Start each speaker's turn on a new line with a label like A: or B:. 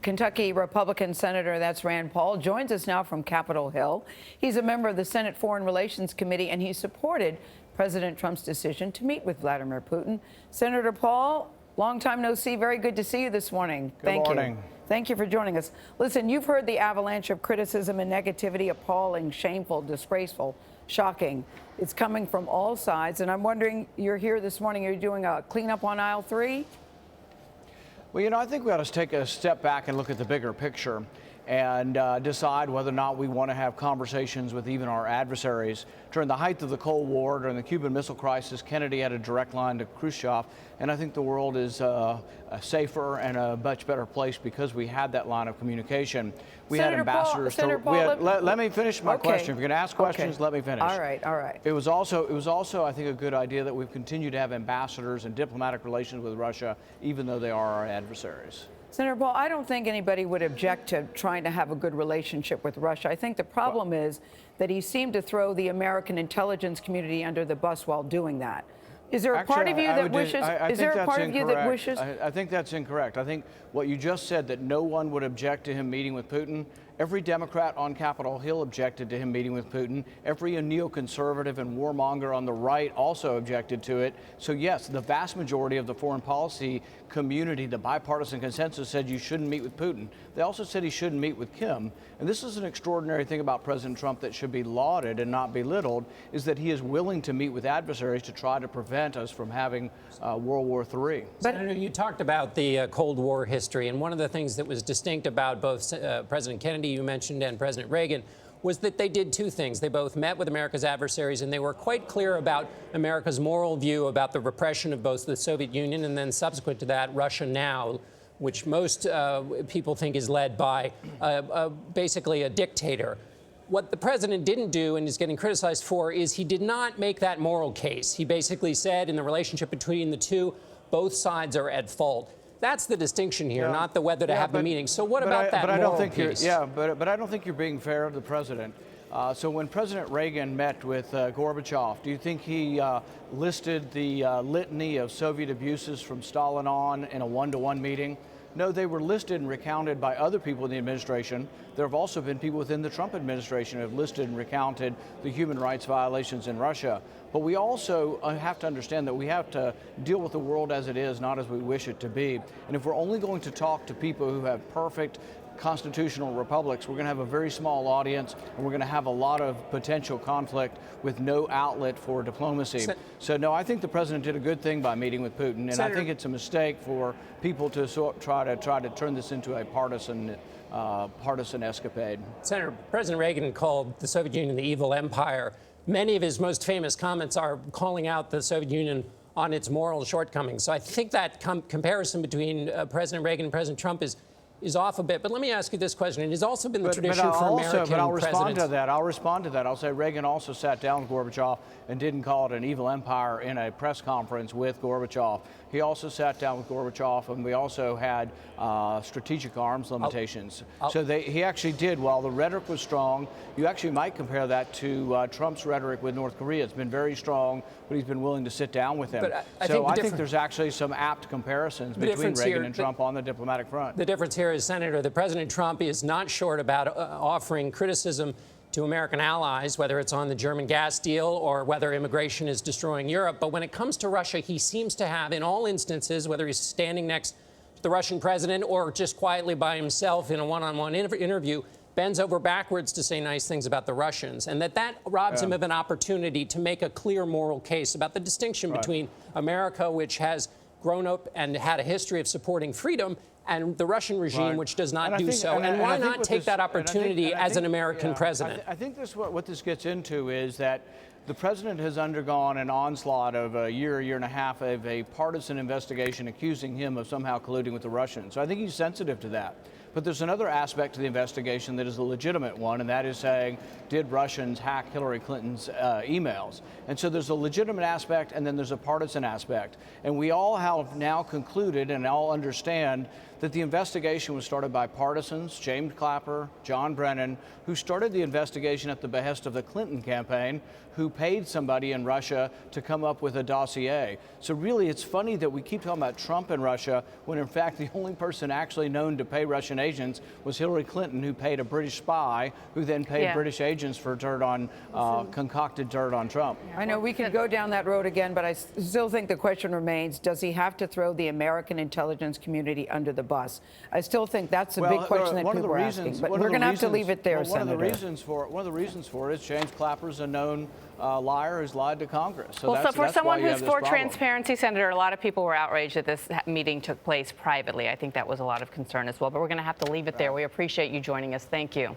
A: Kentucky Republican Senator, that's Rand Paul, joins us now from Capitol Hill. He's a member of the Senate Foreign Relations Committee, and he supported President Trump's decision to meet with Vladimir Putin. Senator Paul, long time no see. Very good to see you this morning.
B: Good morning.
A: Thank you for joining us. Listen, you've heard the avalanche of criticism and negativity, appalling, shameful, disgraceful, shocking. It's coming from all sides, and I'm wondering, you're here this morning, you're doing a cleanup on aisle 3?
B: Well, you know, I think we ought to take a step back and look at the bigger picture and decide whether or not we want to have conversations with even our adversaries. During the height of the Cold War, during the Cuban Missile Crisis, Kennedy had a direct line to Khrushchev, and I think the world is a safer and a much better place because we had that line of communication. We had ambassadors. Let me finish my question. If you're going to ask questions, let me finish.
A: All right, all right.
B: It was also, I think, a good idea that we've continued to have ambassadors and diplomatic relations with Russia, even though they are our adversaries.
A: Senator Paul, I don't think anybody would object to trying to have a good relationship with Russia. I think the problem is that he seemed to throw the American intelligence community under the bus while doing that. Is there a part of you that wishes? Is there a part of you that wishes?
B: I think that's incorrect. I think what you just said, that no one would object to him meeting with Putin. Every Democrat on Capitol Hill objected to him meeting with Putin. Every neoconservative and warmonger on the right also objected to it. So yes, the vast majority of the foreign policy community, the bipartisan consensus, said you shouldn't meet with Putin. They also said he shouldn't meet with Kim. And this is an extraordinary thing about President Trump that should be lauded and not belittled, is that he is willing to meet with adversaries to try to prevent us from having World War III.
C: Senator, you talked about the Cold War history, and one of the things that was distinct about both President Kennedy, you mentioned, and President Reagan was that they did two things. They both met with America's adversaries, and they were quite clear about America's moral view about the repression of both the Soviet Union and then subsequent to that, Russia now, which most people think is led by basically a dictator. What the president didn't do and is getting criticized for is he did not make that moral case. He basically said in the relationship between the two, both sides are at fault. That's the distinction here, not the whether to have the meeting. So what about that moral piece?
B: But I don't think you're being fair to the president. So when President Reagan met with Gorbachev, do you think he listed the litany of Soviet abuses from Stalin on in a one-to-one meeting? No, they were listed and recounted by other people in the administration. There have also been people within the Trump administration who have listed and recounted the human rights violations in Russia. But we also have to understand that we have to deal with the world as it is, not as we wish it to be. And if we're only going to talk to people who have perfect constitutional republics, we're going to have a very small audience, and we're going to have a lot of potential conflict with no outlet for diplomacy. So no, I think the president did a good thing by meeting with Putin, and I think it's a mistake for people to try to turn this into a partisan escapade.
C: Senator, President Reagan called the Soviet Union the evil empire. Many of his most famous comments are calling out the Soviet Union on its moral shortcomings. So I think that comparison between President Reagan and President Trump is off a bit. But let me ask you this question. It has also been the tradition for American presidents.
B: But I'll respond to that. I'll say Reagan also sat down with Gorbachev and didn't call it an evil empire in a press conference with Gorbachev. He also sat down with Gorbachev, and we also had strategic arms limitations. He actually did, while the rhetoric was strong, you actually might compare that to Trump's rhetoric with North Korea. It's been very strong, but he's been willing to sit down with him. I think there's actually some apt comparisons between Reagan and Trump on the diplomatic front.
C: The difference here is, Senator, that President Trump is not short about offering criticism to American allies, whether it's on the German gas deal or whether immigration is destroying Europe. But when it comes to Russia, he seems to have, in all instances, whether he's standing next to the Russian president or just quietly by himself in a one-on-one interview, bends over backwards to say nice things about the Russians, and that robs him of an opportunity to make a clear moral case about the distinction between America, which has grown up and had a history of supporting freedom, and the Russian regime, which does not do so. And why not take that opportunity as an American president?
B: I think what this gets into is that the president has undergone an onslaught of a year and a half of a partisan investigation accusing him of somehow colluding with the Russians. So I think he's sensitive to that. But there's another aspect to the investigation that is a legitimate one, and that is saying, did Russians hack Hillary Clinton's emails? And so there's a legitimate aspect, and then there's a partisan aspect. And we all have now concluded and all understand that the investigation was started by partisans, James Clapper, John Brennan, who started the investigation at the behest of the Clinton campaign, who paid somebody in Russia to come up with a dossier. So really, it's funny that we keep talking about Trump and Russia, when in fact the only person actually known to pay Russian agents was Hillary Clinton, who paid a British spy, who then paid British agents for dirt on, concocted dirt on Trump.
A: I know we could go down that road again, but I still think the question remains, does he have to throw the American intelligence community under the bus? I still think that's a big question that people are asking, but we're going to have to leave it there, Senator.
B: One of the reasons for it is James Clapper's a known liar who's lied to Congress. So
D: so for someone who's for
B: problem.
D: transparency, Senator, a lot of people were outraged that this meeting took place privately. I think that was a lot of concern as well, but we're going to have to leave it there. We appreciate you joining us. Thank you.